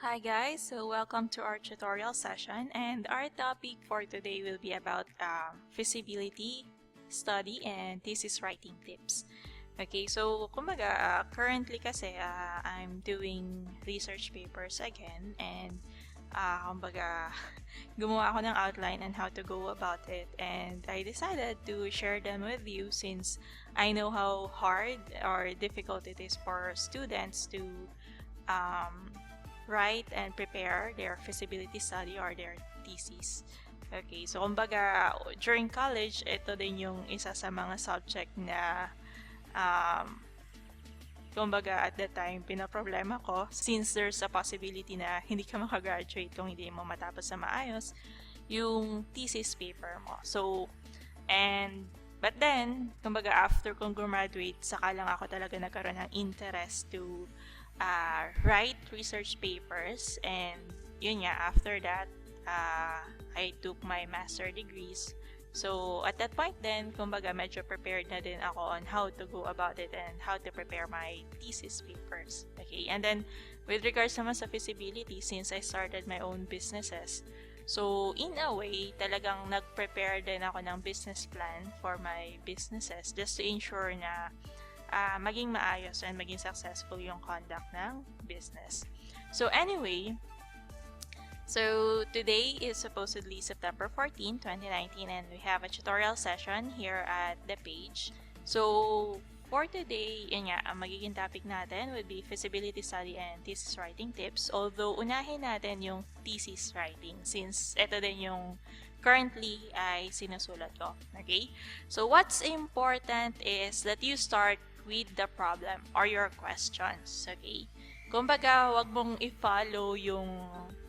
Hi guys, so welcome to our tutorial session, and our topic for today will be about feasibility study and thesis writing tips. Okay, so kumbaga currently kasi I'm doing research papers again, and kumbaga gumawa ako ng outline on how to go about it, and I decided to share them with you since I know how hard or difficult it is for students to write and prepare their feasibility study or their thesis. Okay, so kumbaga, during college, ito din yung isa sa mga subject na kumbaga at that time, pinaproblema ko since there's a possibility na hindi ka makagraduate kung hindi mo matapos na maayos yung thesis paper mo. So, but then, kumbaga after kong graduate, saka lang ako talaga nagkaroon ng interest to write research papers, and yun nga, after that I took my master degrees. So at that point then, kumbaga medyo prepared na din ako on how to go about it and how to prepare my thesis papers. Okay, and then with regards naman sa feasibility, since I started my own businesses, so in a way, talagang nag-prepare din ako ng business plan for my businesses just to ensure na maging maayos and maging successful yung conduct ng business. So anyway, so today is supposedly September 14, 2019, and we have a tutorial session here at the page. So for today, yun nga, ang magiging topic natin would be feasibility study and thesis writing tips. Although unahin natin yung thesis writing since ito din yung currently ay sinusulat ko. Okay? So what's important is that you start with the problem or your questions. Okay? Kumbaga, wag mong i-follow yung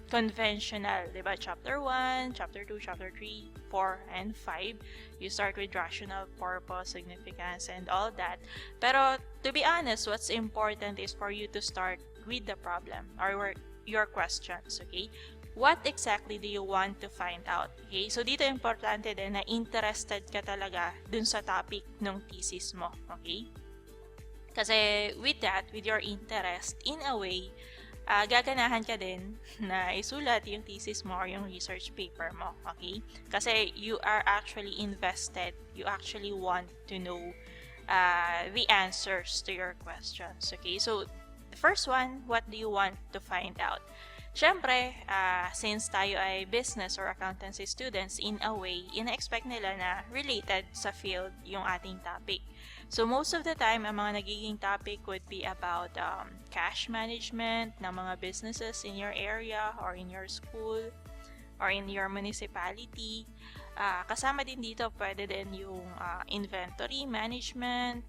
conventional, diba? Chapter 1, Chapter 2, Chapter 3, 4, and 5. You start with rational, purpose, significance, and all that. Pero, to be honest, what's important is for you to start with the problem or your questions. Okay? What exactly do you want to find out? Okay? So, dito importante din na interested ka talaga dun sa topic ng thesis mo. Okay? Kasi with that, with your interest, in a way, gaganahan ka din na isulat yung thesis mo or yung research paper mo. Okay? Kasi you are actually invested. You actually want to know the answers to your questions. Okay? So, the first one, what do you want to find out? Siyempre, since tayo ay business or accountancy students, in a way, ina-expect nila na related sa field yung ating topic. So, most of the time, ang mga nagiging topic would be about cash management ng mga businesses in your area or in your school or in your municipality. Kasama din dito, pwede din yung inventory management,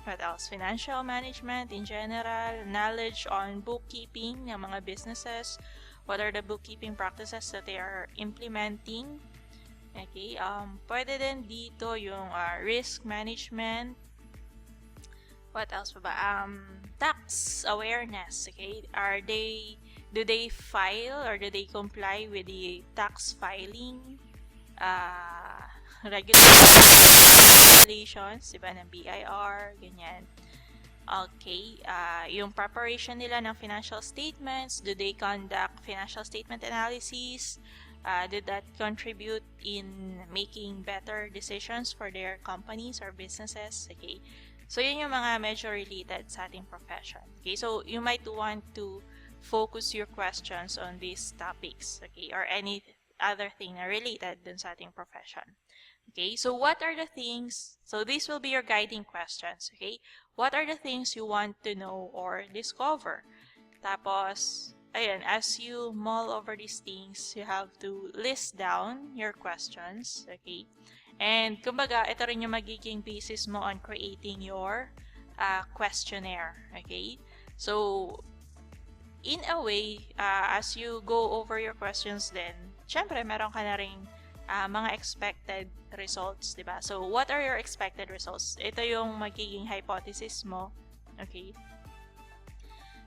what else? Financial management in general, knowledge on bookkeeping ng mga businesses, what are the bookkeeping practices that they are implementing. Okay, pwede din dito yung risk management. What else pa ba? Tax awareness. Okay, do they file or do they comply with the tax filing regulations, diba, ng BIR, ganyan. Okay, yung preparation nila ng financial statements, do they conduct financial statement analysis? Did that contribute in making better decisions for their companies or businesses? Okay, so yun yung mga medyo related sa ating profession. Okay, so you might want to focus your questions on these topics, okay, or any other thing na related dun sa ating profession. Okay, so what are the things, so these will be your guiding questions, okay? What are the things you want to know or discover? Tapos, ayan, as you mull over these things, you have to list down your questions, okay? And kumbaga, ito rin yung magiging basis mo on creating your questionnaire, okay? So, in a way, as you go over your questions then, syempre, meron ka na rin mga expected results, diba? So, what are your expected results? Ito yung magiging hypothesis mo, okay?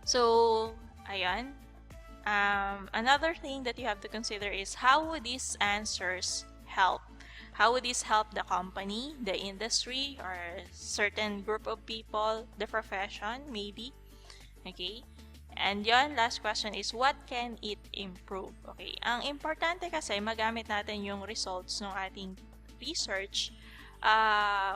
So, ayan. Another thing that you have to consider is how would these answers help? How would this help the company, the industry, or certain group of people, the profession, maybe? Okay? And yon, last question is, what can it improve? Okay, ang importante kasi magamit natin yung results ng ating research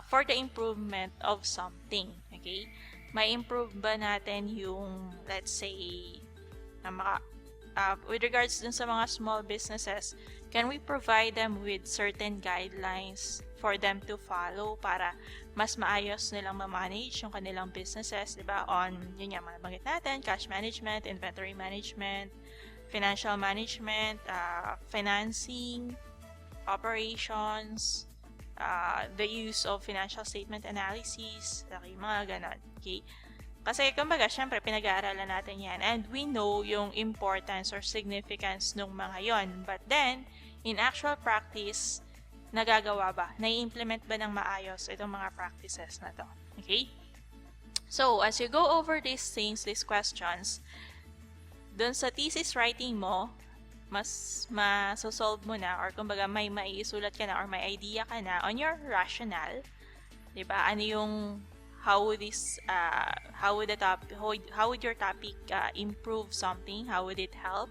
for the improvement of something. Okay, may improve ba natin yung, let's say, with regards dun sa mga small businesses, can we provide them with certain guidelines for them to follow para mas maayos nilang ma-manage yung kanilang businesses, diba? On, yun yung mabanggit natin, cash management, inventory management, financial management, financing, operations, the use of financial statement analysis, okay, mga ganon. Okay? Kasi, kumbaga, syempre, pinag-aaralan natin yan. And we know yung importance or significance ng mga yon. But then, in actual practice, nagagawa ba? Nai-implement ba ng maayos itong mga practices na to? Okay? So, as you go over these things, these questions, dun sa thesis writing mo, mas masosolve mo na, or kumbaga, may maiisulat ka na, or may idea ka na on your rationale. Diba? Ano yung how would your topic improve something? How would it help?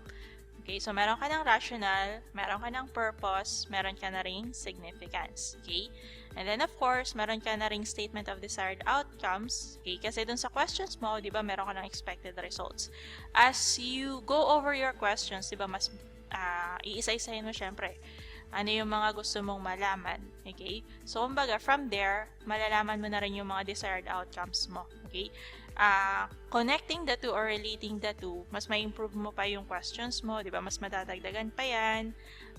Okay, so meron ka ng rationale, meron ka ng purpose, meron ka na ring significance. Okay? And then of course, meron ka na ring statement of desired outcomes. Okay? Kasi dun sa questions mo, di ba, meron ka ng expected results. As you go over your questions, di ba, mas iisa-isahin mo syempre ano yung mga gusto mong malaman. Okay? So, kumbaga, from there, malalaman mo na rin yung mga desired outcomes mo. Okay? Connecting the two or relating the two, mas may improve mo pa yung questions mo, di ba? Mas matatagdagan pa yan.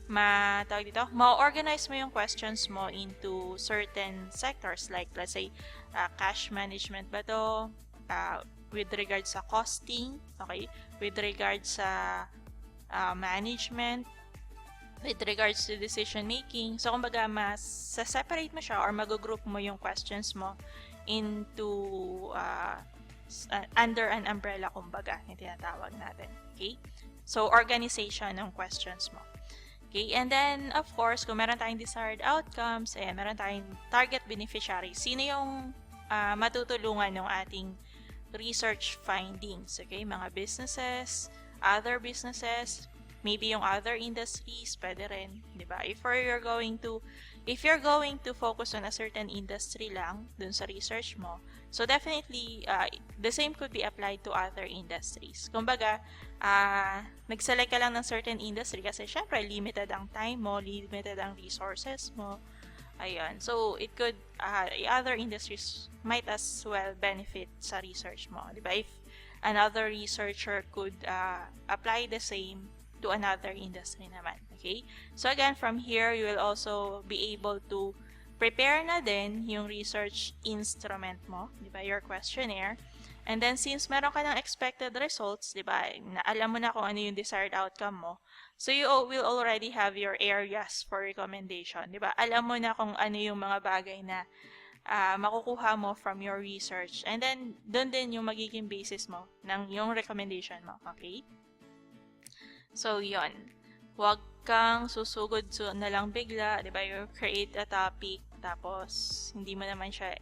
Ma-organize mo yung questions mo into certain sectors, like, let's say, cash management ba to? With regards sa costing, okay? With regards sa management, with regards to decision making. So, kumbaga, separate mo siya or mag-group mo yung questions mo into under an umbrella, kumbaga, yung tinatawag natin. Okay? So, organization ng questions mo. Okay? And then, of course, kung meron tayong desired outcomes, meron tayong target beneficiary. Sino yung matutulungan ng ating research findings? Okay? Mga businesses, other businesses, maybe yung other industries, pwede rin, di ba? If you're going to focus on a certain industry lang dun sa research mo, so definitely, the same could be applied to other industries. Kumbaga, nag-select ka lang ng certain industry kasi syempre, limited ang time mo, limited ang resources mo. Ayun. So, it could, other industries might as well benefit sa research mo, di ba? If another researcher could apply the same to another industry naman. Okay? So again, from here, you will also be able to prepare na din yung research instrument mo, di ba? Your questionnaire. And then, since meron ka ng expected results, di ba? Alam mo na kung ano yung desired outcome mo. So, you will already have your areas for recommendation, di ba? Alam mo na kung ano yung mga bagay na makukuha mo from your research. And then, doon din yung magiging basis mo ng yung recommendation mo. Okay? So, yon. Huwag kang susugod na lang bigla, di ba? You create a topic, tapos hindi mo naman siya,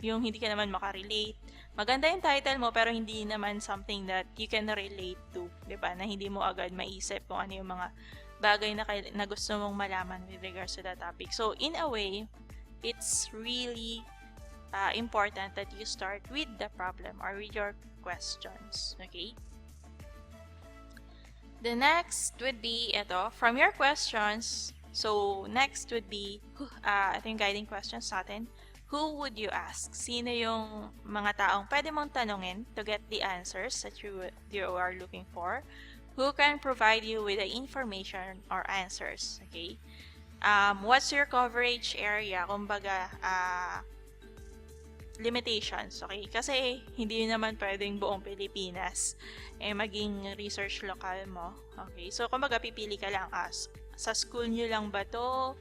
yung hindi ka naman makarelate. Maganda yung title mo, pero hindi naman something that you can relate to, di ba? Na hindi mo agad maisip kung ano yung mga bagay na gusto mong malaman with regards to that topic. So, in a way, it's really important that you start with the problem or with your questions. Okay? The next would be from your questions. So, next would be, ito yung guiding questions natin. Who would you ask? Sino yung mga taong pwede mong tanungin to get the answers that you are looking for? Who can provide you with the information or answers? Okay? What's your coverage area? Kumbaga, limitations, okay? Kasi hindi naman pwedeng buong Pilipinas maging research local mo. Okay? So, kumbaga, pipili ka lang sa school nyo lang ba to?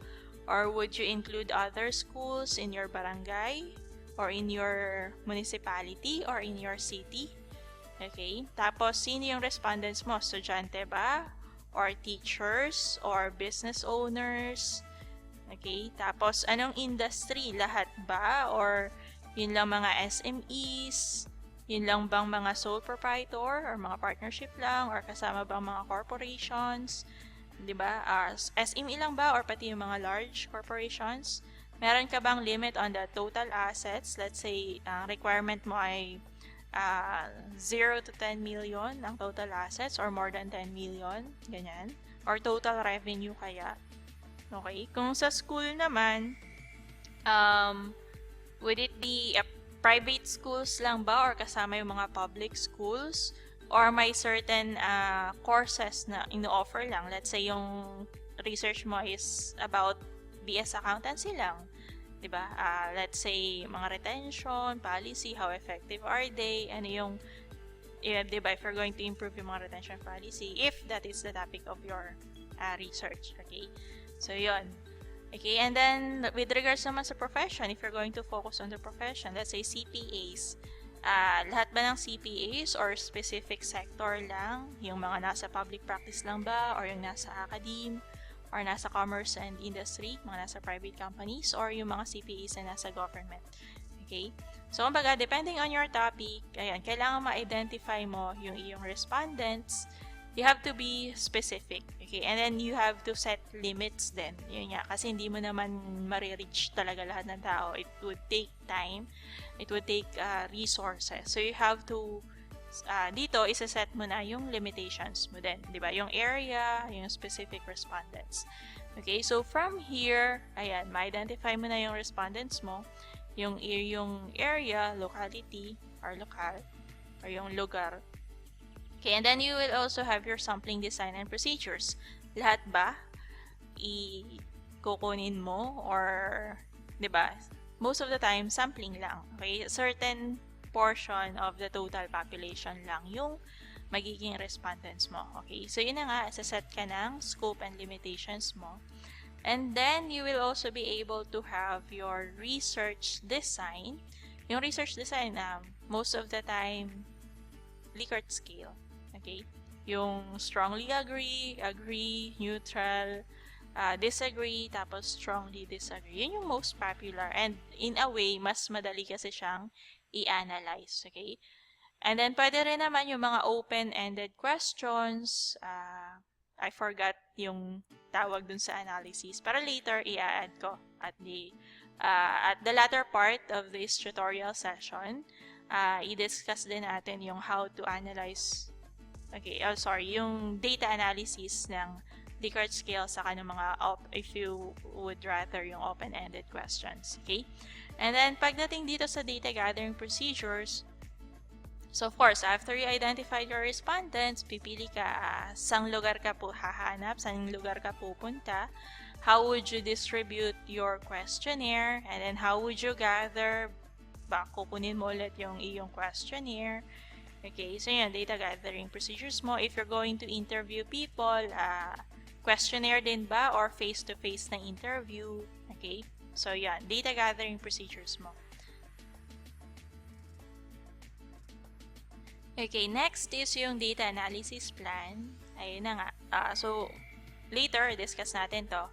Or would you include other schools in your barangay? Or in your municipality? Or in your city? Okay? Tapos, sino yung respondents mo? Estudyante ba? Or teachers? Or business owners? Okay? Tapos, anong industry? Lahat ba? Or yun lang mga SMEs? Yun lang bang mga sole proprietor or mga partnership lang or kasama bang mga corporations? 'Di ba? SME lang ba or pati yung mga large corporations? Meron ka bang limit on the total assets? Let's say, requirement mo ay 0 to 10 million ang total assets or more than 10 million, ganyan. Or total revenue kaya. Okay? Kung sa school naman, would it be a private schools lang ba or kasama yung mga public schools? Or may certain courses na ino-offer lang? Let's say yung research mo is about BS Accountancy lang. Diba? Let's say mga retention, policy, how effective are they? Ano yung, diba, if you're going to improve yung mga retention policy, if that is the topic of your research. Okay? So, yun. Okay, and then with regards naman sa profession, if you're going to focus on the profession, let's say CPAs, lahat ba ng CPAs or specific sector lang? Yung mga nasa public practice lang ba? Or yung nasa academe? Or nasa commerce and industry? Mga nasa private companies? Or yung mga CPAs na nasa government? Okay? So, kumbaga, depending on your topic, ayan, kailangan ma-identify mo yung iyong respondents. You have to be specific, okay? And then you have to set limits din. Yun nga, kasi hindi mo naman ma-reach talaga lahat ng tao. It would take time. It would take resources. So you have to, dito, isa-set mo na yung limitations mo din. Diba? Yung area, yung specific respondents. Okay, so from here, ayan, ma-identify mo na yung respondents mo. Yung area, locality, or local, or yung lugar. Okay, and then you will also have your sampling design and procedures. Lahat ba i-kukunin mo or, di ba? Most of the time, sampling lang. Okay, certain portion of the total population lang yung magiging respondents mo. Okay, so yun na nga, set ka ng scope and limitations mo. And then, you will also be able to have your research design. Yung research design, most of the time, Likert scale. Okay? Yung strongly agree, neutral, disagree, tapos strongly disagree. Yun yung most popular. And in a way, mas madali kasi siyang i-analyze. Okay? And then, pwede rin naman yung mga open-ended questions. I forgot yung tawag dun sa analysis. Pero later, i-add ko at the latter part of this tutorial session. I-discuss din natin yung how to analyze yung data analysis ng Likert scale saka ng mga if you would rather yung open-ended questions. Okay? And then, pagdating dito sa data gathering procedures, so of course, after you identified your respondents, pipili ka saan lugar ka po hahanap, saan lugar ka pupunta, how would you distribute your questionnaire, and then how would you gather, kukunin mo ulit yung iyong questionnaire. Okay, so yan, data gathering procedures mo. If you're going to interview people, questionnaire din ba or face-to-face na interview? Okay, so yan, data gathering procedures mo. Okay, next is yung data analysis plan. Ayun na nga. So, later, discuss natin to.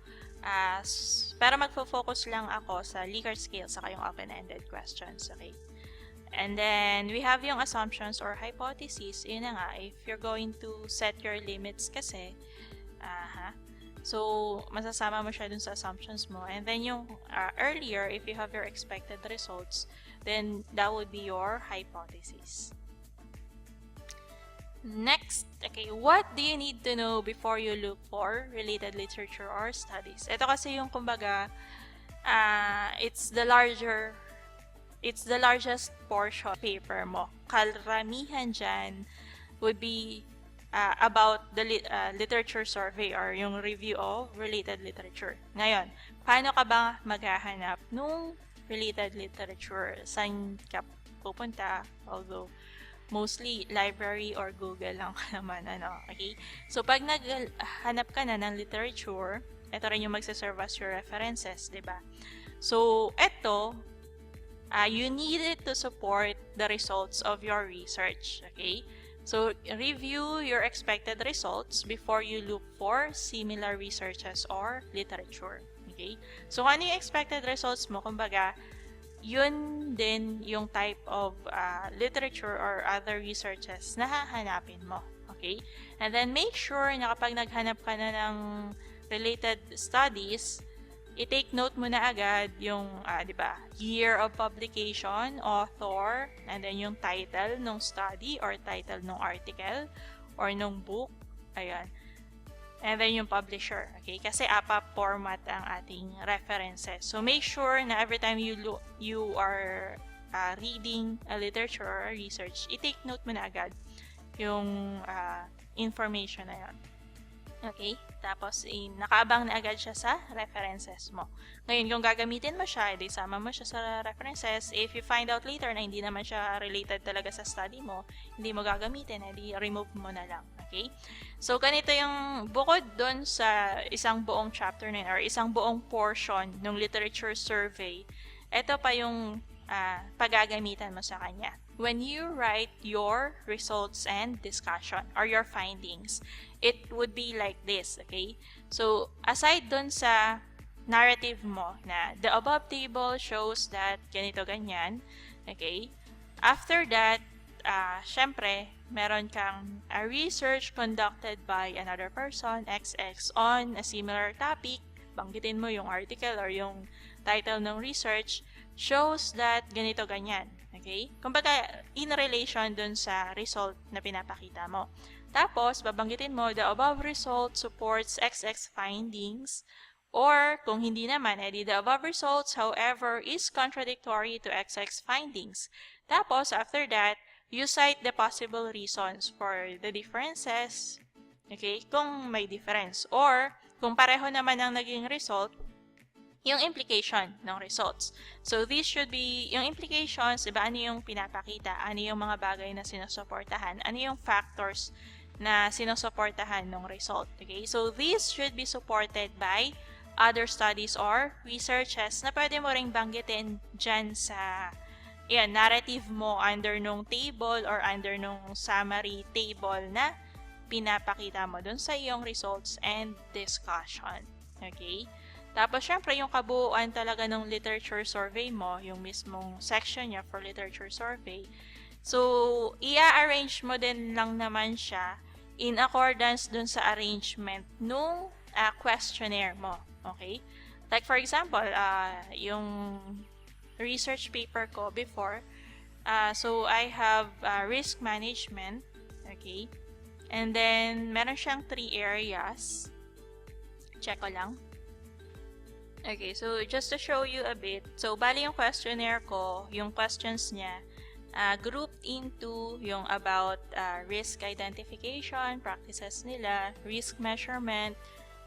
Pero magfo-focus lang ako sa Likert scale saka yung open-ended questions. Okay? And then, we have yung assumptions or hypotheses. Yun na nga, if you're going to set your limits kasi, so, masasama mo siya dun sa assumptions mo. And then yung earlier, if you have your expected results, then that would be your hypothesis. Next, okay, what do you need to know before you look for related literature or studies? Ito kasi yung kumbaga, it's the largest portion of paper mo. Karamihan dyan would be about the literature survey or yung review of related literature. Ngayon, paano ka ba maghahanap nung related literature? Saan ka pupunta? Although, mostly library or Google lang naman. Okay? So, pag naghanap ka na ng literature, ito rin yung magsaserve as your references, diba? So, ito, you need it to support the results of your research. Okay? So, review your expected results before you look for similar researches or literature. Okay? So, ano yung expected results mo? Kumbaga, yun din yung type of literature or other researches na hahanapin mo. Okay? And then make sure na kapag naghanap ka na ng related studies, i-take note mo na agad yung, di ba, year of publication, author, and then yung title ng study or title ng article or ng book. Ayan. And then yung publisher. Okay? Kasi APA format ang ating references. So make sure na every time you are reading a literature or a research, i-take note mo na agad yung information na yun. Okay? Tapos, nakaabang na agad siya sa references mo. Ngayon, kung gagamitin mo siya, edi sama mo siya sa references. If you find out later na hindi naman siya related talaga sa study mo, hindi mo gagamitin, edi remove mo na lang. Okay? So, ganito yung bukod dun sa isang buong chapter na yun, or isang buong portion ng literature survey, ito pa yung paggagamitan mo sa kanya. When you write your results and discussion or your findings, it would be like this, okay? So, aside dun sa narrative mo na the above table shows that ganito ganyan, okay? After that, syempre, meron kang a research conducted by another person, XX, on a similar topic. Banggitin mo yung article or yung title ng research, shows that ganito ganyan. Okay? Kumbaga, in relation dun sa result na pinapakita mo. Tapos, babanggitin mo, the above result supports XX findings, or kung hindi naman, edi the above results, however, is contradictory to XX findings. Tapos, after that, you cite the possible reasons for the differences, okay, kung may difference. Or, kung pareho naman ang naging result, yung implication ng results. So, this should be, yung implications, diba, ano yung pinapakita, ano yung mga bagay na sinusuportahan, ano yung factors na sinusuportahan ng result. Okay? So, this should be supported by other studies or researches na pwede mo ring banggitin dyan sa narrative mo under nung table or under nung summary table na pinapakita mo dun sa iyong results and discussion. Okay? Tapos, syempre, yung kabuuan talaga ng literature survey mo, yung mismong section niya for literature survey. So, i-arrange mo din lang naman siya in accordance dun sa arrangement nung questionnaire mo. Okay? Like, for example, yung research paper ko before, so I have risk management. Okay? And then, meron siyang 3 areas. Check ko lang. Okay, so just to show you a bit, so bali yung questionnaire ko, yung questions niya, grouped into yung about risk identification, practices nila, risk measurement,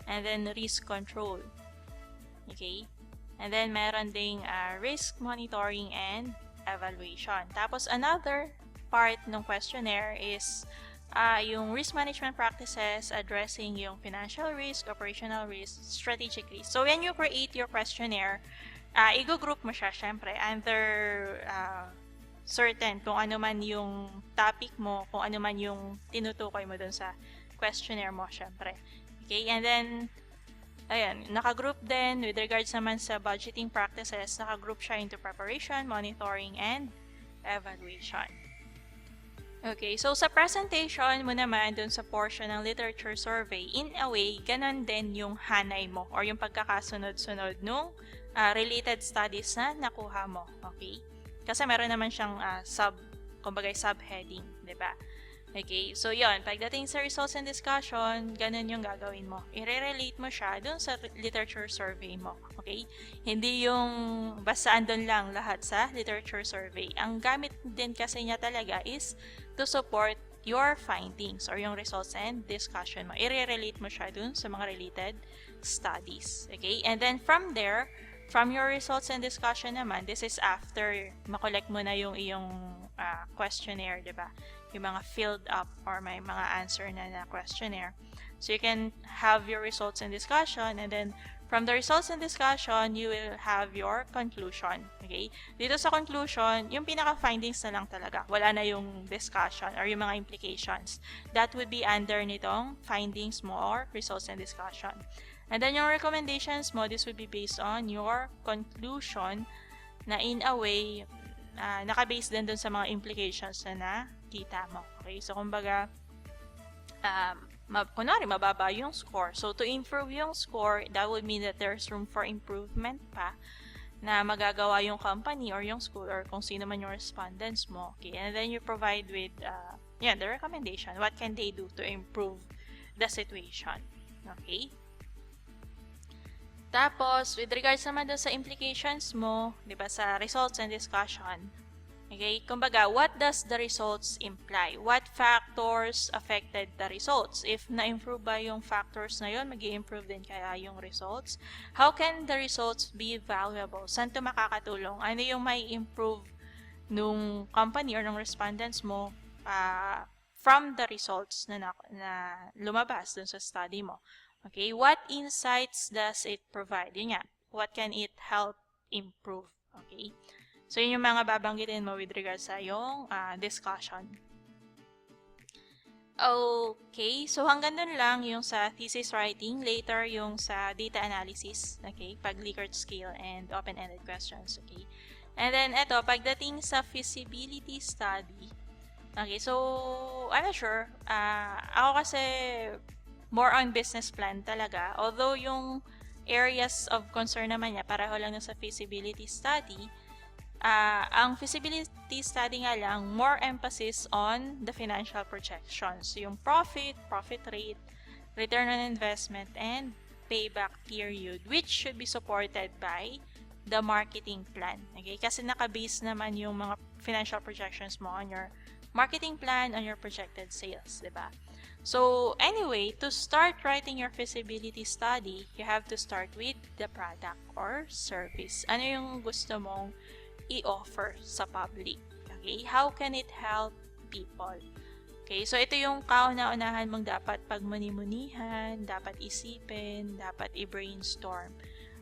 and then risk control. Okay? And then meron ding risk monitoring and evaluation. Tapos another part ng questionnaire is yung risk management practices, addressing yung financial risk, operational risk, strategic risk. So, when you create your questionnaire, i-group mo siya, syempre, under certain, kung ano man yung topic mo, kung ano man yung tinutukoy mo dun sa questionnaire mo, syempre. Okay, and then, ayan, naka-group din, with regards naman sa budgeting practices, naka-group siya into preparation, monitoring, and evaluation. Okay, so sa presentation mo naman dun sa portion ng literature survey, in a way, ganun din yung hanay mo or yung pagkakasunod-sunod nung related studies na nakuha mo. Okay? Kasi meron naman siyang subheading, di ba? Okay, so yon, pagdating sa results and discussion, ganun yung gagawin mo. I-relate mo siya dun sa literature survey mo. Okay? Hindi yung basta andun lang lahat sa literature survey. Ang gamit din kasi niya talaga is to support your findings or yung results and discussion mo. I-relate mo siya dun sa mga related studies. Okay? And then from there, from your results and discussion naman, this is after makolect mo na yung iyong questionnaire, di ba? Yung mga filled up or may mga answer na questionnaire. So you can have your results and discussion, and then from the results and discussion, you will have your conclusion. Okay? Dito sa conclusion, yung pinaka-findings na lang talaga. Wala na yung discussion or yung mga implications. That would be under nitong findings mo or results and discussion. And then yung recommendations mo, this would be based on your conclusion na in a way, nakabase din dun sa mga implications na nakita mo. Okay? So, kumbaga, kunwari, mababa yung score. So, to improve yung score, that would mean that there's room for improvement pa na magagawa yung company or yung school or kung sino man yung respondents mo. Okay? And then you provide with the recommendation. What can they do to improve the situation? Okay? Tapos, with regards naman doon sa implications mo, di ba, sa results and discussion, okay, kumbaga, what does the results imply? What factors affected the results? If na-improve ba yung factors na yun, mag-i-improve din kaya yung results? How can the results be valuable? Saan to makakatulong? Ano yung may improve nung company or nung respondents mo from the results na lumabas dun sa study mo? Okay, what insights does it provide? Yun nga, what can it help improve? Okay, so yun yung mga babanggitin mo with regards sa yung discussion. Okay, so hanggang dun lang yung sa thesis writing. Later yung sa data analysis, okay, pag Likert scale and open-ended questions, okay. And then eto, pagdating sa feasibility study, okay, so I'm not sure, ako kasi more on business plan talaga. Although yung areas of concern naman niya, pareho lang na sa feasibility study, ang feasibility study nga lang, more emphasis on the financial projections. Yung profit rate, return on investment, and payback period, which should be supported by the marketing plan. Okay? Kasi nakabase naman yung mga financial projections mo on your marketing plan, on your projected sales, diba? So, anyway, to start writing your feasibility study, you have to start with the product or service. Ano yung gusto mong i-offer sa public? Okay? How can it help people? Okay? So, ito yung kauna-unahan mong dapat pagmuni-munihan, dapat isipin, dapat i-brainstorm.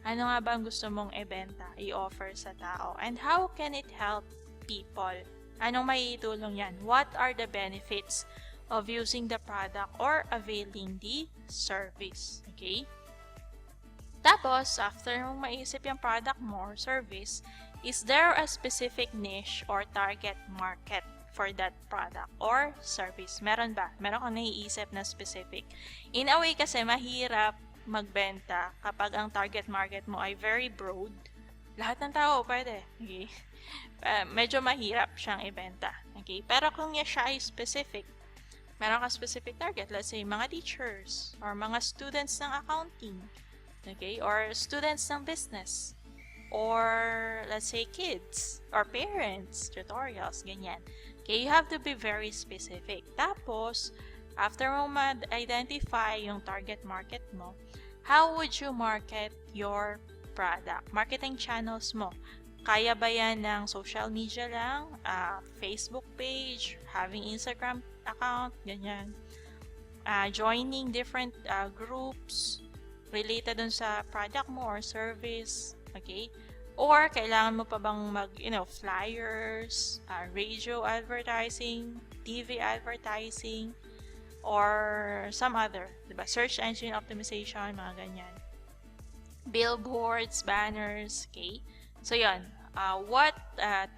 Ano nga ba ang gusto mong ibenta, i-offer sa tao? And how can it help people? Anong maitulong yan? What are the benefits of using the product or availing the service? Okay? Tapos, after mong maisip yung product mo or service, is there a specific niche or target market for that product or service? Meron ba? Meron kang naiisip na specific? In a way kasi, mahirap magbenta kapag ang target market mo ay very broad. Lahat ng tao pwede. Okay? Medyo mahirap siyang ibenta. Okay? Pero kung siya ay specific, meron ka specific target, let's say mga teachers or mga students ng accounting, okay, or students ng business, or let's say kids or parents, tutorials, ganyan. Okay, you have to be very specific. Tapos, after mo ma-identify yung target market mo, how would you market your product? Marketing channels mo. Kaya ba yan ng social media lang, Facebook page, having Instagram account, ganyan. Joining different groups related dun sa product mo or service, okay? Or kailangan mo pa bang flyers, radio advertising, TV advertising, or some other, diba? Search engine optimization, mga ganyan. Billboards, banners, okay? So, yun. What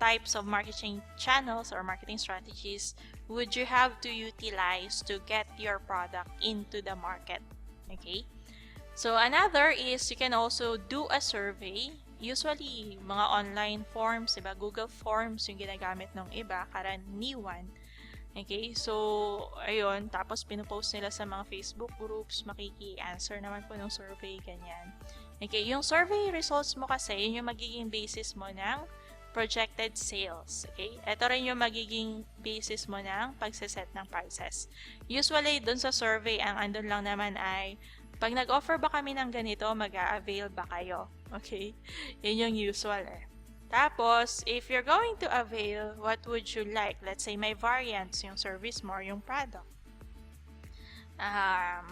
types of marketing channels or marketing strategies would you have to utilize to get your product into the market? Okay? So, another is you can also do a survey. Usually, mga online forms, diba? Google Forms yung ginagamit ng iba, karaniwan. Okay? So, ayun. Tapos, pinupost nila sa mga Facebook groups. Makiki-answer naman po ng survey, ganyan. Okay, yung survey results mo kasi, yun yung magiging basis mo ng projected sales. Okay? Ito rin yung magiging basis mo ng pagsiset ng prices. Usually, dun sa survey, ang andun lang naman ay, pag nag-offer ba kami ng ganito, mag-a-avail ba kayo? Okay? Yun yung usual eh. Tapos, if you're going to avail, what would you like? Let's say, may variants yung service mo or yung product.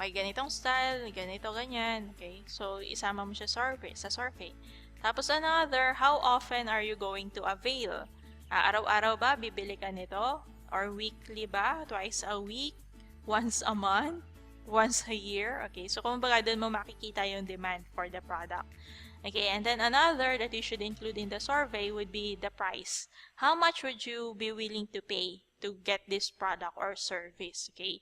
May ganitong style, ganito, ganyan. Okay? So, isama mo siya sa survey. Tapos another, how often are you going to avail? Araw-araw ba bibili ka nito? Or weekly ba? Twice a week? Once a month? Once a year? Okay? So, kumbaga doon mo makikita yung demand for the product. Okay, and then another that you should include in the survey would be the price. How much would you be willing to pay to get this product or service? Okay,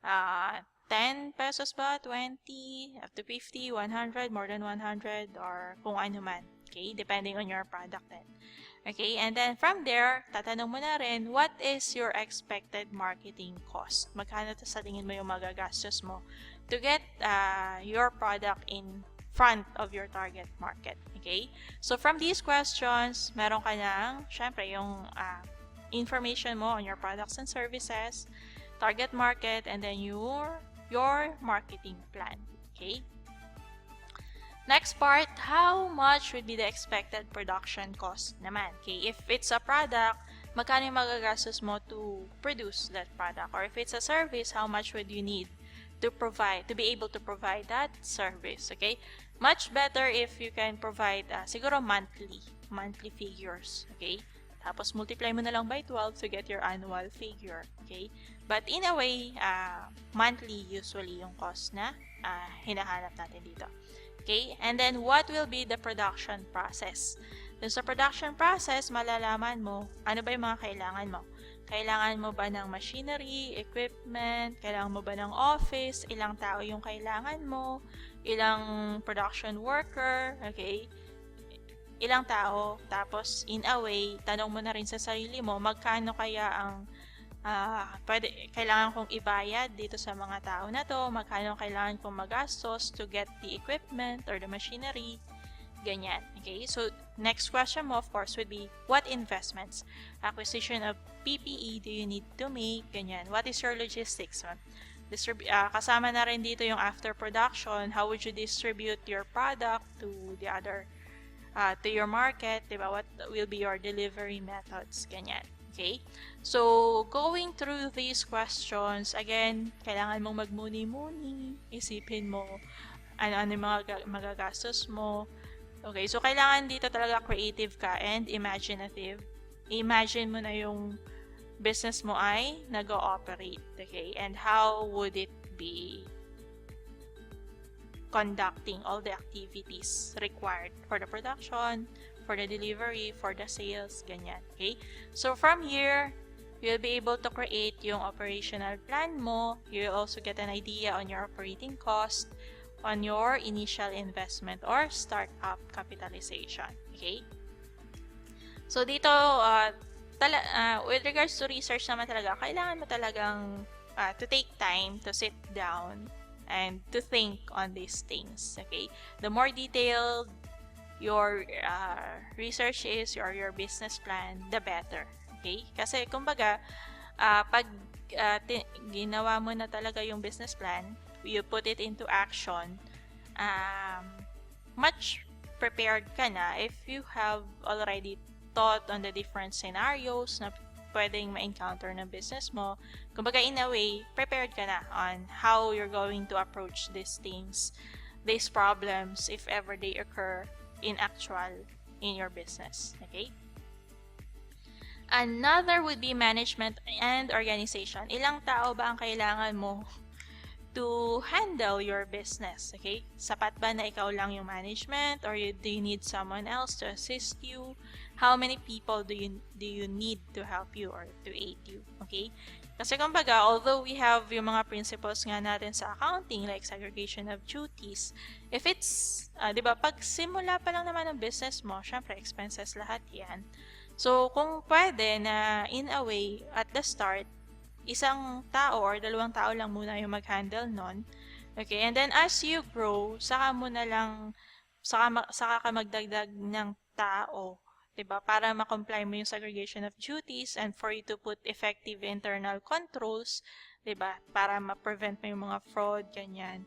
10 pesos ba? 20, up to 50, 100, more than 100, or kung ano man. Okay, depending on your product then. Okay, and then from there, tatanong mo na rin, what is your expected marketing cost? Magkano sa tingin mo yung magagastos mo to get your product in front of your target market? Okay, so from these questions, meron ka ng, syempre, yung information mo on your products and services, target market, and then your marketing plan. Okay. Next part, how much would be the expected production cost naman? Okay, if it's a product, magkano yung magagastos mo to produce that product? Or if it's a service, how much would you need to be able to provide that service? Okay, much better if you can provide siguro monthly figures. Okay, tapos multiply mo na lang by 12 to get your annual figure. Okay, but in a way, monthly usually yung cost na hinahanap natin dito. Okay, and then what will be the production process? Dun sa production process, malalaman mo ano ba yung mga kailangan mo. Kailangan mo ba ng machinery, equipment, kailangan mo ba ng office, ilang tao yung kailangan mo, ilang production worker, okay, ilang tao, tapos in a way, tanong mo na rin sa sarili mo, magkano kaya ang kailangan kong ibayad dito sa mga tao na to, magkano kailangan kong magastos to get the equipment or the machinery, ganyan. Okay, so next question mo of course would be, what investments, acquisition of PPE do you need to make, ganyan. What is your logistics? Kasama na rin dito yung after production, how would you distribute your product to the other, to your market, diba? What will be your delivery methods, ganyan. Okay, so going through these questions, again, kailangan mong magmuni-muni, isipin mo ano yung mga magagastos mo. Okay, so kailangan dito talaga creative ka and imaginative. Imagine mo na yung business mo ay nag-ooperate, okay, and how would it be conducting all the activities required for the production, for the delivery, for the sales, ganyan. Okay? So from here, you'll be able to create yung operational plan mo. You'll also get an idea on your operating cost, on your initial investment or startup capitalization. Okay? So dito, with regards to research naman talaga, kailangan mo talagang to take time to sit down and to think on these things. Okay? The more detailed your research is, or your business plan, the better. Okay? Kasi kumbaga, pag ginawa mo na talaga yung business plan, you put it into action, much prepared ka na if you have already thought on the different scenarios na pwedeng ma-encounter ng business mo. Kumbaga, in a way, prepared ka na on how you're going to approach these things, these problems, if ever they occur in your business. Okay? Another would be management and organization. Ilang tao ba ang kailangan mo to handle your business? Okay? Sapat ba na ikaw lang yung management, or do you need someone else to assist you? How many people do you need to help you or to aid you? Okay? Kasi kumbaga, although we have yung mga principles nga natin sa accounting, like segregation of duties, if it's, di ba, pag simula pa lang naman ng business mo, syempre, expenses lahat yan. So, kung pwede na, in a way, at the start, isang tao or dalawang tao lang muna yung mag-handle nun. Okay, and then as you grow, saka ka magdagdag ng tao, diba? Para ma-comply mo yung segregation of duties and for you to put effective internal controls, diba? Para ma-prevent mo yung mga fraud, ganyan.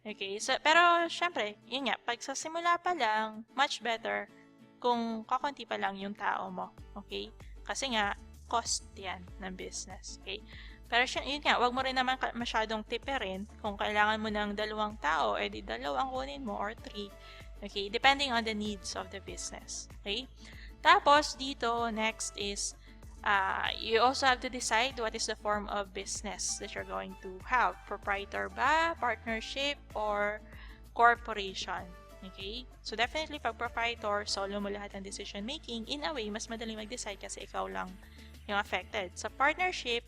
Okay, so, pero syempre, yun nga, pag sa simula pa lang, much better kung kakunti pa lang yung tao mo. Okay? Kasi nga, cost yan ng business. Okay? Pero yun nga, wag mo rin naman masyadong tiperin. Kung kailangan mo ng 2 tao, edi 2 kunin mo or 3. Okay? Depending on the needs of the business. Okay? Tapos, dito, next is, you also have to decide what is the form of business that you're going to have. Proprietor ba, partnership, or corporation. Okay? So, definitely, pag proprietor, solo mo lahat ng decision making, in a way, mas madali mag-decide kasi ikaw lang yung affected. Sa partnership,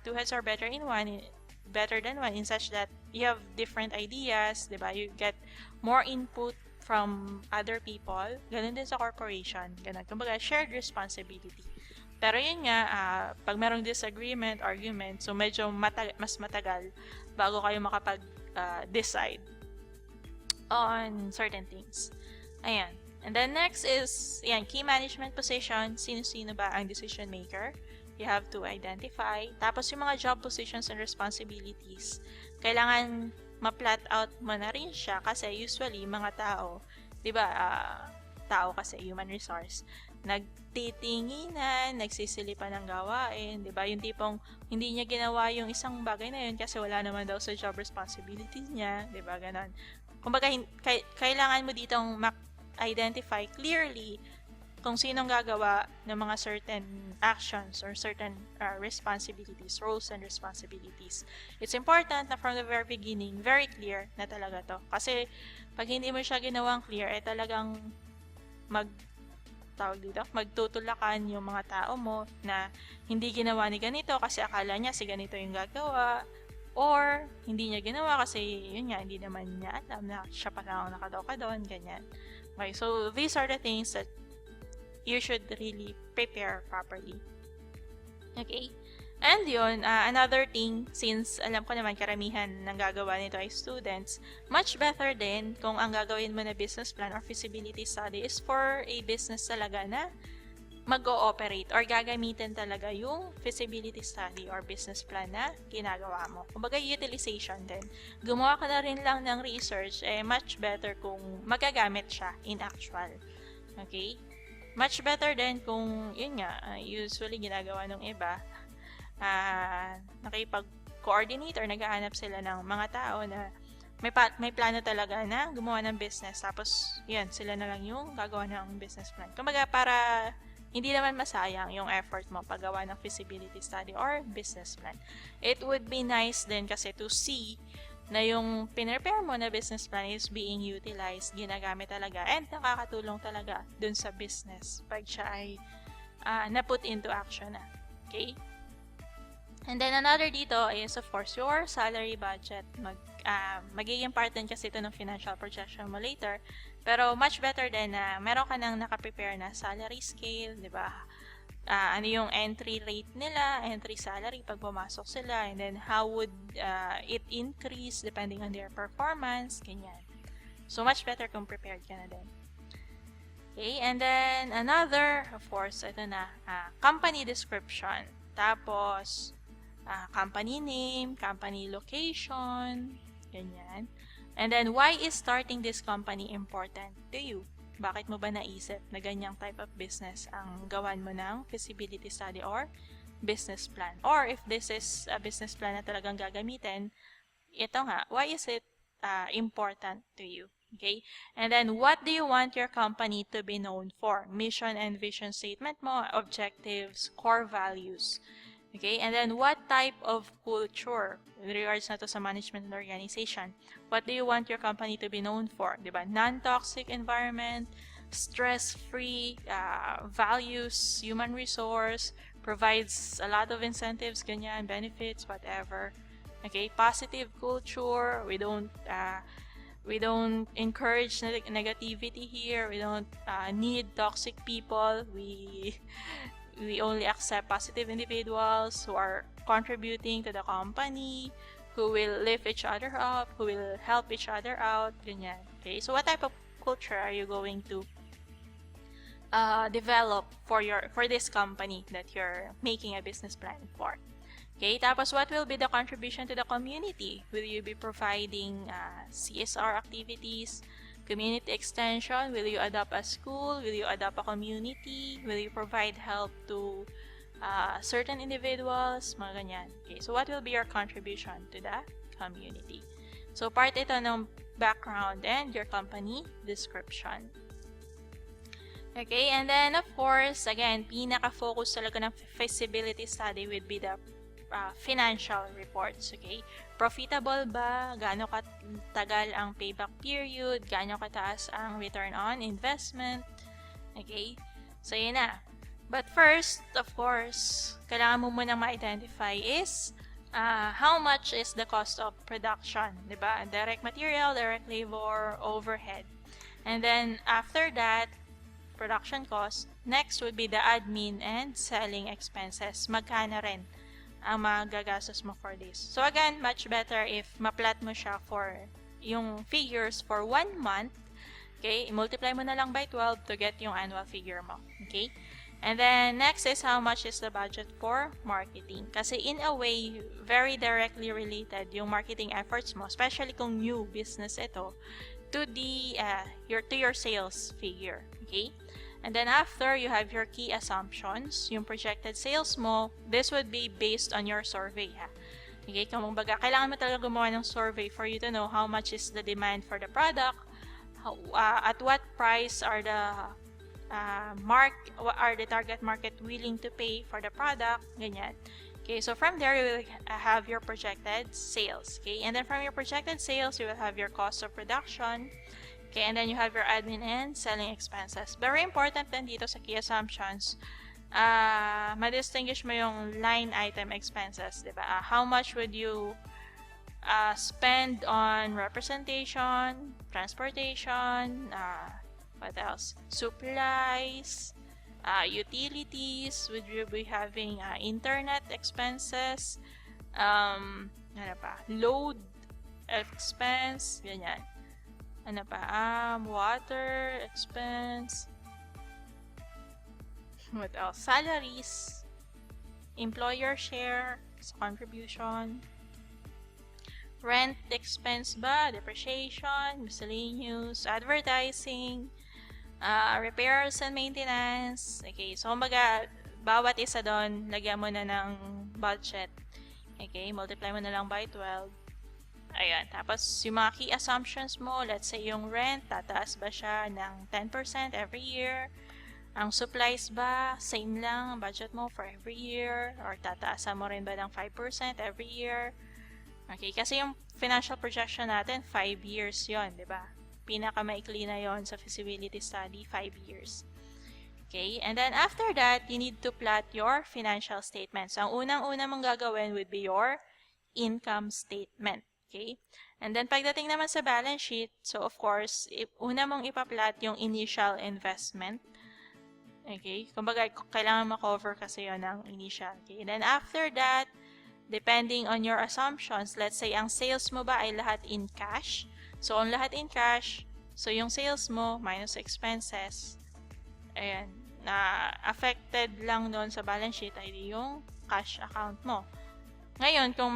two heads are better than one in such that you have different ideas, diba? You get more input from other people. Ganun din sa corporation. Ganun. Kumbaga, shared responsibility. Pero yun nga, pag merong disagreement, argument, so medyo mas matagal bago kayo makapag-decide on certain things. Ayan. And then next is, key management position. Sino-sino ba ang decision maker? You have to identify. Tapos yung mga job positions and responsibilities, kailangan ma-plot out mo na rin siya kasi usually mga tao, di ba, tao kasi, human resource, nagtitinginan, nagsisilipan ng gawain, di ba? Yung tipong hindi niya ginawa yung isang bagay na yun kasi wala naman daw sa job responsibilities niya, di ba? Ganon. Kumbaga, kailangan mo ditong identify clearly kung sinong gagawa ng mga certain actions or certain responsibilities, roles and responsibilities. It's important na from the very beginning, very clear na talaga to. Kasi pag hindi mo siya ginawang clear, talagang magtutulakan yung mga tao mo na hindi ginawa ni ganito kasi akala niya si ganito yung gagawa, or hindi niya ginawa kasi yun nga, hindi naman niya alam na siya pa lang nakadaw ka doon, ganyan. Okay, so these are the things that you should really prepare properly. Okay? And yun, another thing, since alam ko naman karamihan ng gagawa nito ay students, much better din kung ang gagawin mo na business plan or feasibility study is for a business talaga na mag-ooperate or gagamitin talaga yung feasibility study or business plan na ginagawa mo. Kumbaga, utilization din. Gumawa ka na rin lang ng research, much better kung magagamit siya in actual. Okay? Much better din kung, yun nga, usually ginagawa ng iba, nakipag-coordinate or naghahanap sila ng mga tao na may plano talaga na gumawa ng business. Tapos, yun, sila na lang yung gagawa ng business plan. Kumbaga, para hindi naman masayang yung effort mo paggawa ng feasibility study or business plan. It would be nice din kasi to see na yung pinrepare mo na business plan is being utilized, ginagamit talaga, and nakakatulong talaga dun sa business pag siya ay na-put into action na. Okay? And then another dito is of course your salary budget. Magiging part din kasi ito ng financial projection mo later. Pero much better din na meron ka nang nakaprepare na salary scale, di ba? Ano yung entry rate nila, entry salary pag pumasok sila, and then how would it increase depending on their performance, ganyan. So, much better kung prepared ka na din. Okay, and then another, of course, ito na, company description. Tapos, company name, company location, ganyan. And then, why is starting this company important to you? Bakit mo ba naisip na ganyang type of business ang gawan mo ng feasibility study or business plan? Or if this is a business plan na talagang gagamitin, ito nga, why is it important to you? Okay? And then, what do you want your company to be known for? Mission and vision statement mo, objectives, core values. Okay? And then, what type of culture, with regards na to sa management and organization, what do you want your company to be known for? Diba? Non-toxic environment, stress-free, values, human resource, provides a lot of incentives, ganyan, benefits, whatever. Okay? Positive culture, we don't encourage negativity here, we don't need toxic people, we only accept positive individuals who are contributing to the company, who will lift each other up, who will help each other out, ganyan. Okay, so what type of culture are you going to develop for this company that you're making a business plan for? Okay, tapos what will be the contribution to the community? Will you be providing CSR activities, community extension? Will you adopt a school? Will you adopt a community? Will you provide help to certain individuals? Mga ganyan. Okay, so what will be your contribution to the community? So part ito ng background and your company description. Okay, and then of course, again, pinaka-focus talaga ng feasibility study would be the financial reports, okay? Profitable ba? Gaano katagal ang payback period? Gaano kataas ang return on investment? Okay? So, yun na. But first, of course, kailangan mo munang ma-identify is how much is the cost of production, diba? Direct material, direct labor, overhead. And then, after that, production cost, next would be the admin and selling expenses. Magkano rin ang magagastos mo for this. So again, much better if ma-plot mo siya for yung figures for 1 month. Okay? I-multiply mo na lang by 12 to get yung annual figure mo. Okay? And then, next is how much is the budget for marketing. Kasi in a way, very directly related yung marketing efforts mo, especially kung new business ito, to your sales figure. Okay? And then after, you have your key assumptions, yung projected sales mo. This would be based on your survey. Ha? Okay? Kumbaga, kailangan mo talaga gumawa ng survey for you to know how much is the demand for the product, at what price are the target market willing to pay for the product, ganyan. Okay, so from there, you will have your projected sales. Okay, and then from your projected sales, you will have your cost of production. Okay, and then you have your admin and selling expenses. Very important din dito sa key assumptions, ma-distinguish mo yung line item expenses, diba? How much would you spend on representation, transportation, what else? Supplies, utilities, would you be having internet expenses, ano pa? Load expense, ganyan. Ano pa? Water expense. What else? Salaries, employer share, contribution, rent expense ba, depreciation, miscellaneous, advertising, repairs and maintenance. Okay, so kumbaga, bawat isa doon, lagyan mo na ng budget. Okay, multiply mo na lang by 12. Ayan, tapos yung mga key assumptions mo, let's say yung rent, tataas ba siya ng 10% every year? Ang supplies ba, same lang ang budget mo for every year? Or tataasan mo rin ba ng 5% every year? Okay, kasi yung financial projection natin, 5 years yon, di ba? Pinakamaikli na yon sa feasibility study, 5 years. Okay, and then after that, you need to plot your financial statements. Ang unang-una mong gagawin would be your income statement. Okay, and then pagdating naman sa balance sheet, so of course, una mong ipa-plot yung initial investment. Okay, kumbaga, kailangan ma-cover kasi yon ng initial. Okay, and then after that, depending on your assumptions, let's say ang sales mo ba ay lahat in cash. So, ang lahat in cash, so yung sales mo minus expenses, ayan, na affected lang doon sa balance sheet ay yung cash account mo. Ngayon, kung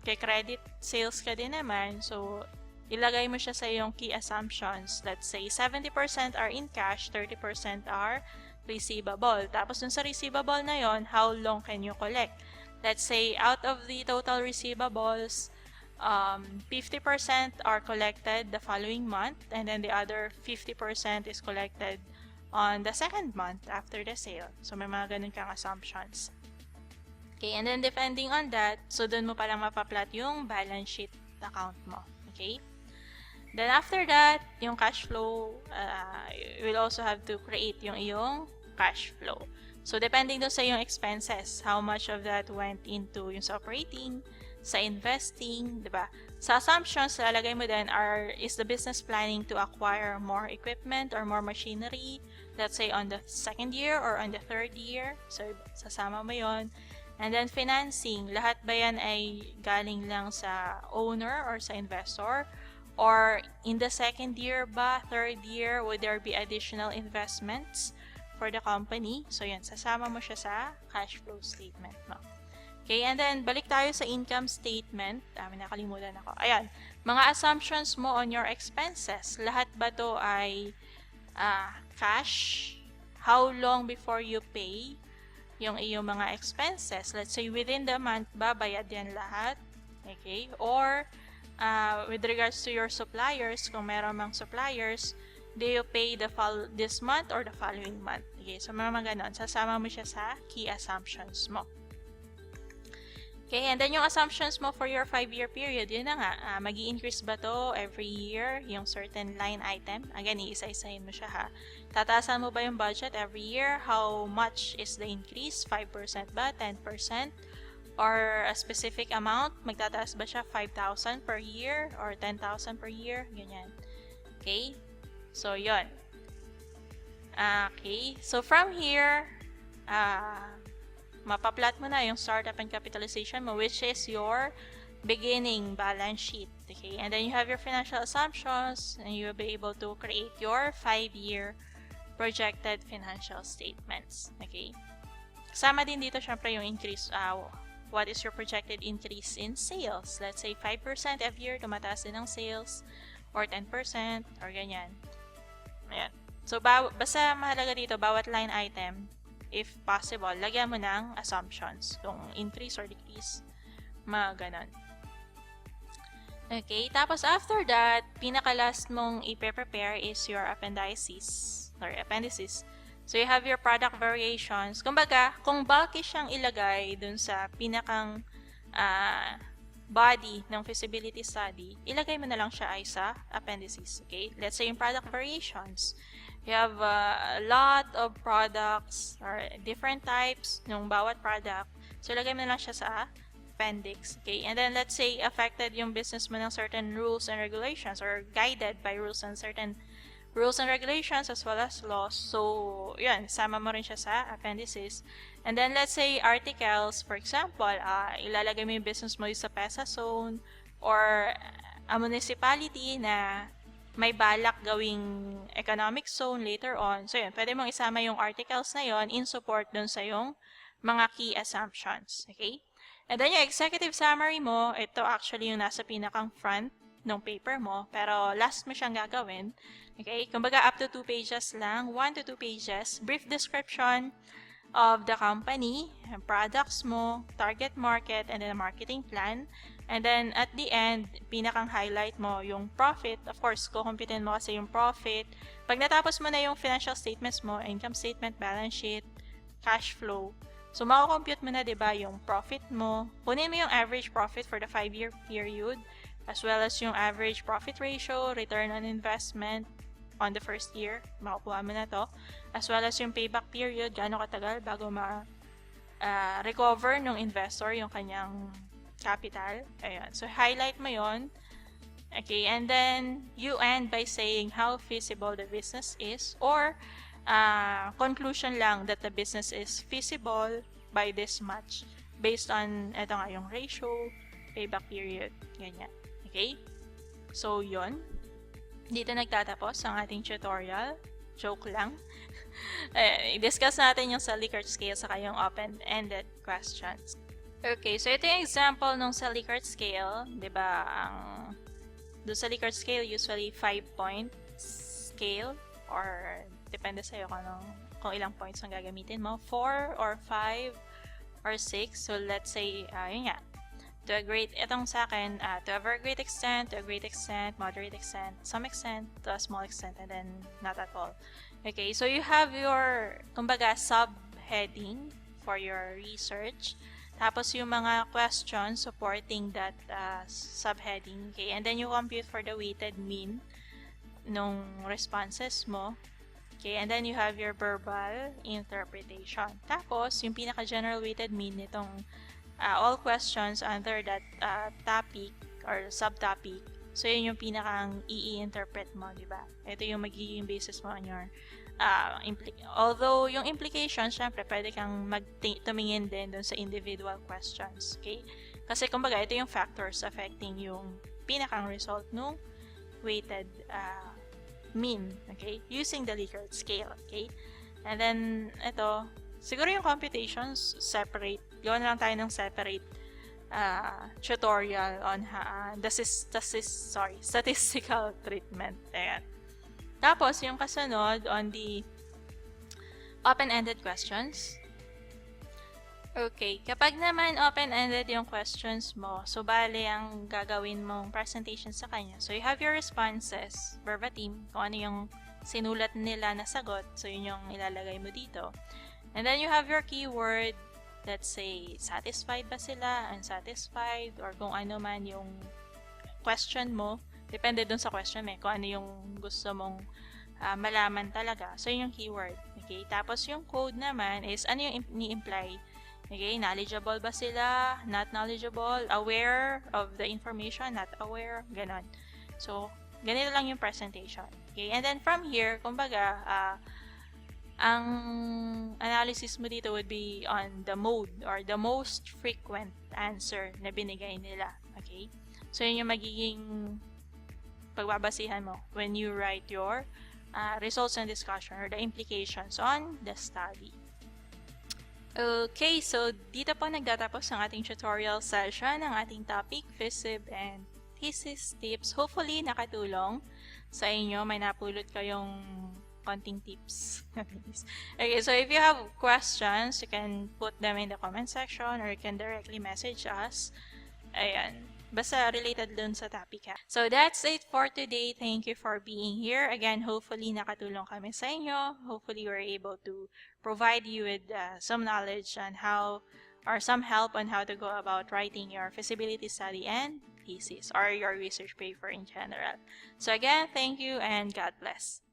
credit sales ka din naman, so ilagay mo siya sa iyong key assumptions. Let's say 70% are in cash, 30% are receivable. Tapos dun sa receivable na yon, how long can you collect? Let's say out of the total receivables, 50% are collected the following month, and then the other 50% is collected on the second month after the sale. So may mga ganun kang assumptions. Okay, and then depending on that, so dun mo palang mapaplot yung balance sheet account mo. Okay? Then after that, yung cash flow, you will also have to create yung iyong cash flow. So depending doon sa iyong expenses, how much of that went into yung sa operating, sa investing, diba? Sa assumptions, lalagay mo din is the business planning to acquire more equipment or more machinery, let's say on the second year or on the third year. So sasama mo yon. And then financing, lahat ba yan ay galing lang sa owner or sa investor? Or in the second year ba, third year, would there be additional investments for the company? So yan, sasama mo siya sa cash flow statement mo. Okay, and then balik tayo sa income statement. May nakalimutan ako. Ayan, mga assumptions mo on your expenses. Lahat ba to ay cash? How long before you pay yung iyong mga expenses? Let's say within the month ba, bayad yan lahat? Okay, or with regards to your suppliers, kung meron mang suppliers, do you pay this month or the following month? Okay, so mga ganon, sasama mo siya sa key assumptions mo. Okay, and then yung assumptions mo for your 5-year period, yun na nga, mag-i-increase ba to every year, yung certain line item? Again, iisa-isahin mo siya ha. Tataasan mo ba yung budget every year? How much is the increase? 5% ba? 10%? Or a specific amount? Magtataas ba siya 5,000 per year? Or 10,000 per year? Ganyan. Okay? So, yun. Okay, so from here, mapaplot mo na yung startup and capitalization mo, which is your beginning balance sheet. Okay, and then you have your financial assumptions, and you will be able to create your 5-year projected financial statements. Okay, kasama din dito syempre yung increase. What is your projected increase in sales? Let's say 5% every year, tumataas din ang sales, or 10%, or ganyan. Ayan. So, basta mahalaga dito, bawat line item, if possible, lagyan mo ng assumptions. Kung increase or decrease, mga ganon. Okay, tapos after that, pinaka-last mong i-prepare is your appendices. So, you have your product variations. Kumbaga, kung bulky siyang ilagay dun sa pinakang body ng feasibility study, ilagay mo na lang siya ay sa appendices. Okay? Let's say yung product variations. You have a lot of products or different types ng bawat product. So, ilagay mo na lang siya sa appendix. Okay? And then, let's say, affected yung business mo ng certain rules and regulations or guided by rules and regulations as well as laws. So, yun, sama mo rin siya sa appendices. And then, let's say, articles, for example, ilalagay mo yung business mo sa PESA zone or a municipality na may balak gawing economic zone later on. So, yun, pwede mong isama yung articles na yun in support dun sa yung mga key assumptions. Okay? And then, yung executive summary mo, ito actually yung nasa pinakang front ng paper mo, pero last mo siyang gagawin. Okay? Kumbaga, up to 2 pages lang, 1 to 2 pages, brief description of the company, products mo, target market, and then a marketing plan. And then, at the end, pinakang highlight mo yung profit. Of course, kukumpitin mo kasi yung profit. Pag natapos mo na yung financial statements mo, income statement, balance sheet, cash flow, so makakompute mo na, diba, yung profit mo. Kunin mo yung average profit for the 5-year period, as well as yung average profit ratio, return on investment on the first year, makukuha mo na to, as well as yung payback period, gaano katagal bago ma-recover ng investor yung kanyang capital. Ayan. So, highlight mo yon. Okay, and then you end by saying how feasible the business is, or conclusion lang that the business is feasible by this much based on, eto nga, yung ratio, payback period, ganyan. Okay? So, yon. Dito nagtatapos ang ating tutorial. Joke lang. I-discuss natin yung sa Likert scale saka yung open-ended questions. Okay, so ito yung example ng sa Likert scale. Diba, doon sa Likert scale, usually 5-point scale, or depende sa'yo kung ilang points ang gagamitin mo. 4 or 5 or 6. So, let's say, yun nga. To a great, itong sa akin, to a very great extent, to a great extent, moderate extent, some extent, to a small extent, and then not at all. Okay, so you have your, kumbaga, subheading for your research. Tapos yung mga questions supporting that subheading. Okay, and then you compute for the weighted mean nung responses mo. Okay, and then you have your verbal interpretation. Tapos, yung pinaka-general weighted mean nitong all questions under that topic or subtopic. So, yun yung pinakang i-interpret mo, di ba? Ito yung magiging basis mo on your although yung implications, syempre, pwede kang tumingin din dun sa individual questions. Okay? Kasi, kumbaga, ito yung factors affecting yung pinakang result nung weighted mean. Okay? Using the Likert scale. Okay? And then, ito, siguro yung computations, separate. Gawa na lang tayo ng separate tutorial on statistical treatment. Ayan. Tapos, yung kasunod on the open-ended questions. Okay, kapag naman open-ended yung questions mo, so bale ang gagawin mong presentation sa kanya. So, you have your responses, verbatim, kung ano yung sinulat nila na sagot. So, yun yung ilalagay mo dito. And then, you have your keyword let's say, satisfied ba sila, unsatisfied, or kung ano man yung question mo. Depende dun sa question kung ano yung gusto mong malaman talaga. So, yun yung keyword. Okay? Tapos, yung code naman is ano yung ni-imply. Okay? Knowledgeable ba sila? Not knowledgeable? Aware of the information? Not aware? Ganon. So, ganito lang yung presentation. Okay? And then, from here, kumbaga, ang analysis mo dito would be on the mode or the most frequent answer na binigay nila. Okay? So, yun yung magiging pagbabasihan mo when you write your results and discussion or the implications on the study. Okay, so dito po nagtatapos ang ating tutorial session ng ating topic, Feasibility and Thesis tips. Hopefully, nakatulong sa inyo. May napulot kayong konting tips. Okay, so if you have questions, you can put them in the comment section or you can directly message us. Ayan. Basta related dun sa topic ha. So that's it for today. Thank you for being here. Again, hopefully nakatulong kami sa inyo. Hopefully we're able to provide you with some knowledge on how or some help on how to go about writing your feasibility study and thesis or your research paper in general. So again, thank you and God bless.